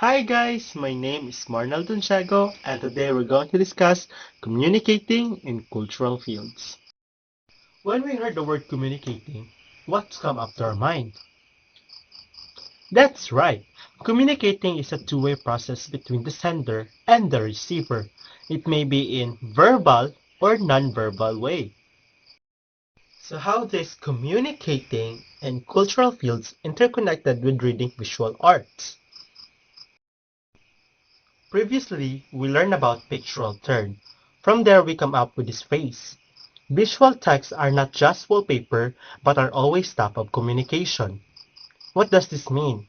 Hi guys, my name is Marnel Dondiego and today we're going to discuss communicating in cultural fields. When we heard the word communicating, what's come up to our mind? That's right. Communicating is a two-way process between the sender and the receiver. It may be in verbal or non-verbal way. So how is communicating in cultural fields interconnected with reading visual arts? Previously, we learned about pictorial turn. From there, we come up with this phrase. Visual texts are not just wallpaper, but are always top of communication. What does this mean?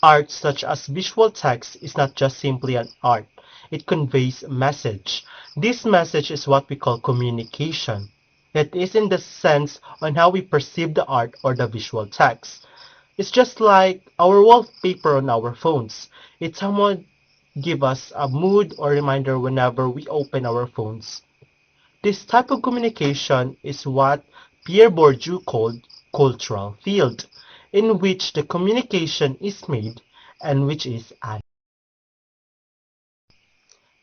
Art such as visual text is not just simply an art. It conveys a message. This message is what we call communication. It is in the sense on how we perceive the art or the visual text. It's just like our wallpaper on our phones. It somewhat give us a mood or reminder whenever we open our phones. This type of communication is what Pierre Bourdieu called cultural field, in which the communication is made and which is added.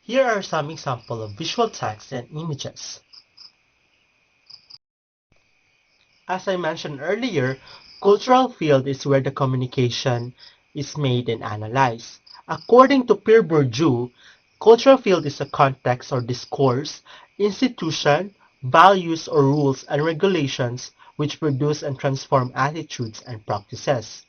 Here are some examples of visual text and images. As I mentioned earlier, cultural field is where the communication is made and analyzed. According to Pierre Bourdieu, cultural field is a context or discourse, institution, values or rules and regulations which produce and transform attitudes and practices.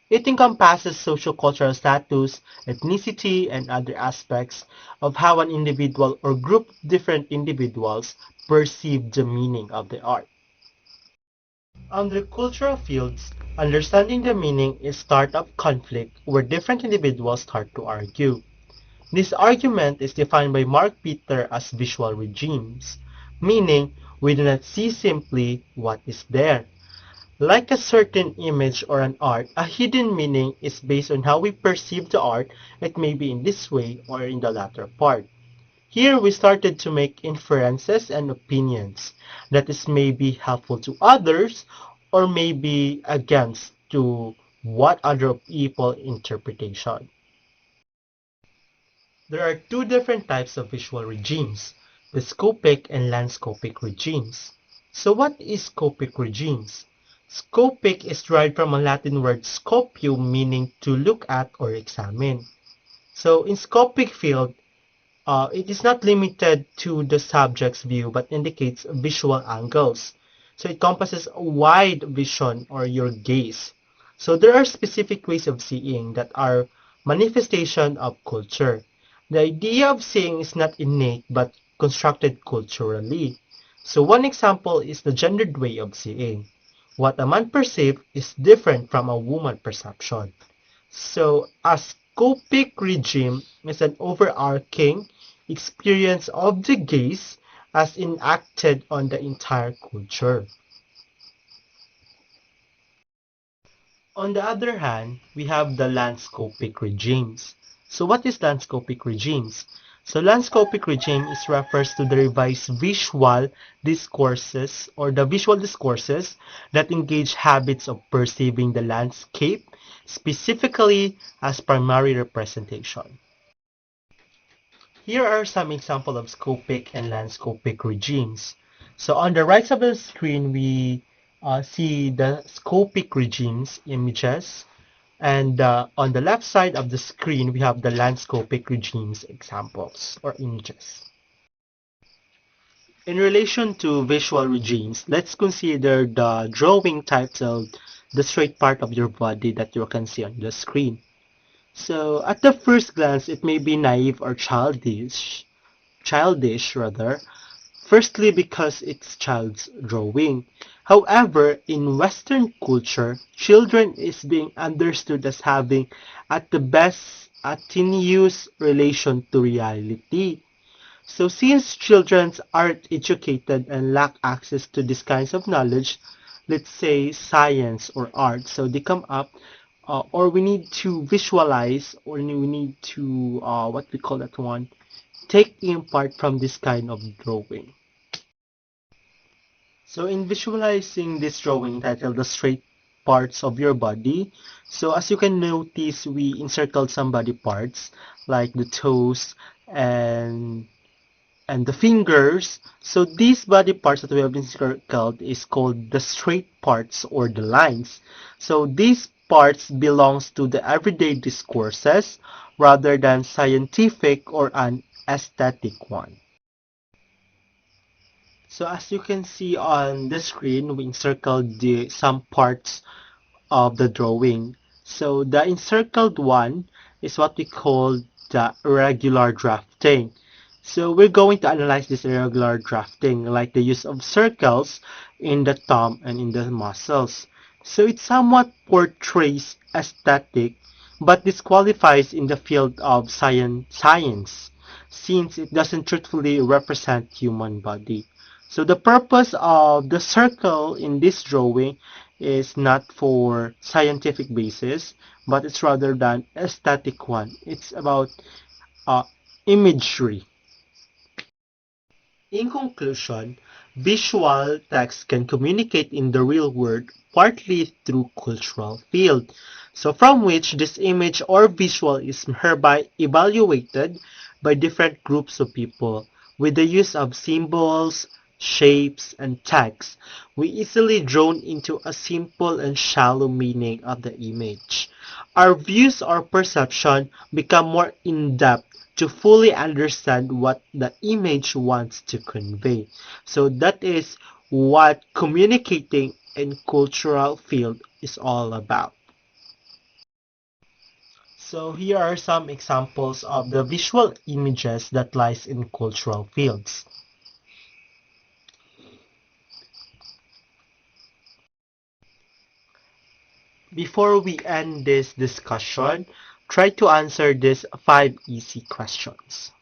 It encompasses social-cultural status, ethnicity, and other aspects of how an individual or group of different individuals perceive the meaning of the art. Under cultural fields, understanding the meaning is start of conflict where different individuals start to argue. This argument is defined by Mark Peter as visual regimes, meaning we do not see simply what is there. Like a certain image or an art, a hidden meaning is based on how we perceive the art. It may be in this way or in the latter part. Here we started to make inferences and opinions that is maybe helpful to others or maybe against to what other people interpretation. There are two different types of visual regimes, the scopic and landscopic regimes. So what is scopic regimes? Scopic is derived from a Latin word scopium meaning to look at or examine. So in scopic field, it is not limited to the subject's view but indicates visual angles. So it encompasses a wide vision or your gaze. So there are specific ways of seeing that are manifestation of culture. The idea of seeing is not innate but constructed culturally. So one example is the gendered way of seeing. What a man perceives is different from a woman perception. So a scopic regime is an overarching experience of the gaze as enacted on the entire culture. On the other hand, we have the landscopic regimes. So what is landscopic regimes? So landscopic regime is refers to the revised visual discourses or the visual discourses that engage habits of perceiving the landscape specifically as primary representation. Here are some examples of scopic and landscopic regimes. So on the right side of the screen, we see the scopic regimes images, and on the left side of the screen, we have the landscopic regimes examples or images. In relation to visual regimes, let's consider the drawing titled The Straight Part of Your Body that you can see on the screen. So at the first glance, it may be naive or childish rather, firstly because it's child's drawing. However, in Western culture, children is being understood as having at the best a tenuous relation to reality. So since children aren't educated and lack access to these kinds of knowledge, let's say science or art, so they come up or we need to visualize or we need to what we call that one, take in part from this kind of drawing. So in visualizing this drawing titled The Straight parts of your body. So as you can notice, we encircled some body parts like the toes and the fingers. So these body parts that we have encircled is called the straight parts or the lines. So these parts belongs to the everyday discourses rather than scientific or an aesthetic one. So as you can see on the screen, we encircled some parts of the drawing. So the encircled one is what we call the irregular drafting. So we're going to analyze this irregular drafting, like the use of circles in the thumb and in the muscles. So it somewhat portrays aesthetic, but disqualifies in the field of science, since it doesn't truthfully represent human body. So the purpose of the circle in this drawing is not for scientific basis, but it's rather than aesthetic one. It's about uh, imagery. In conclusion, visual text can communicate in the real world partly through cultural field, so from which this image or visual is hereby evaluated by different groups of people. With the use of symbols, shapes, and text, we easily drawn into a simple and shallow meaning of the image. Our views or perception become more in-depth to fully understand what the image wants to convey. So that is what communicating in cultural field is all about. So here are some examples of the visual images that lies in cultural fields. Before we end this discussion, try to answer these 5 easy questions.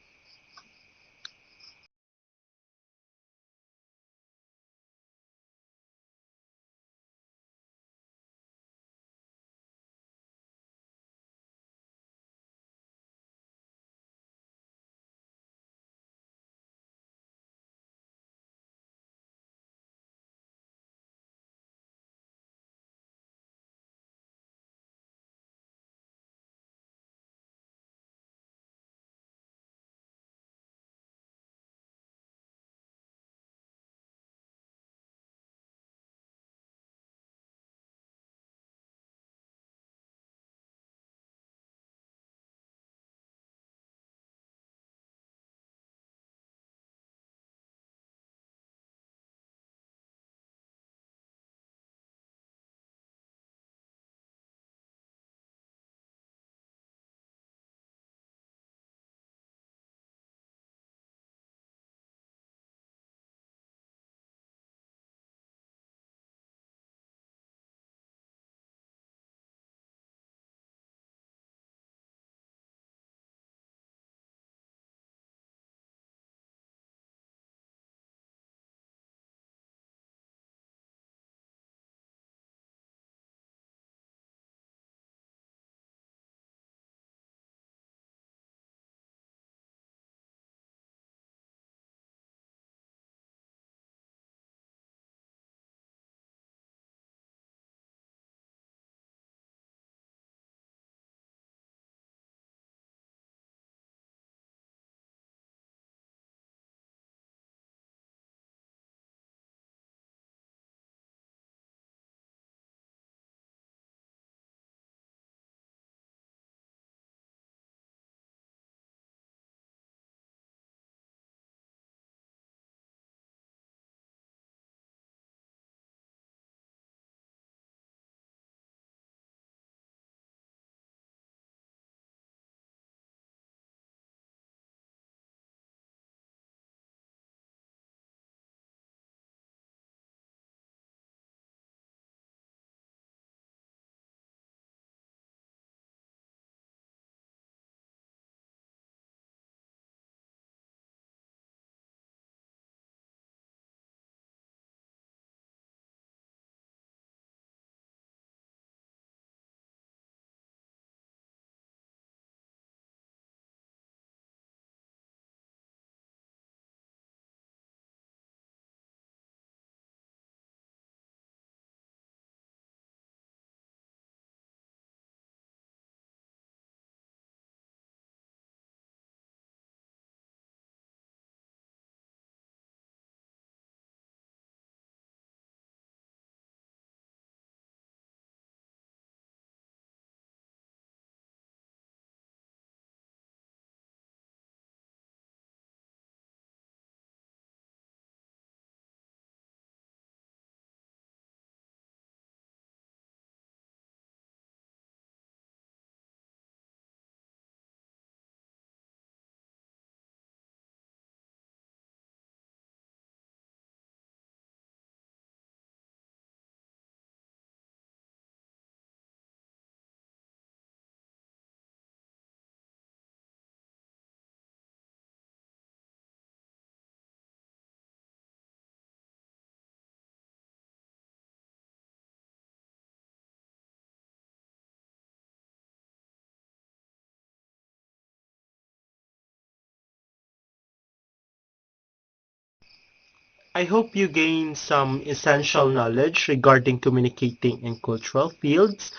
I hope you gain some essential knowledge regarding communicating in cultural fields.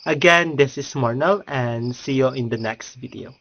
Again, this is Marnel and see you in the next video.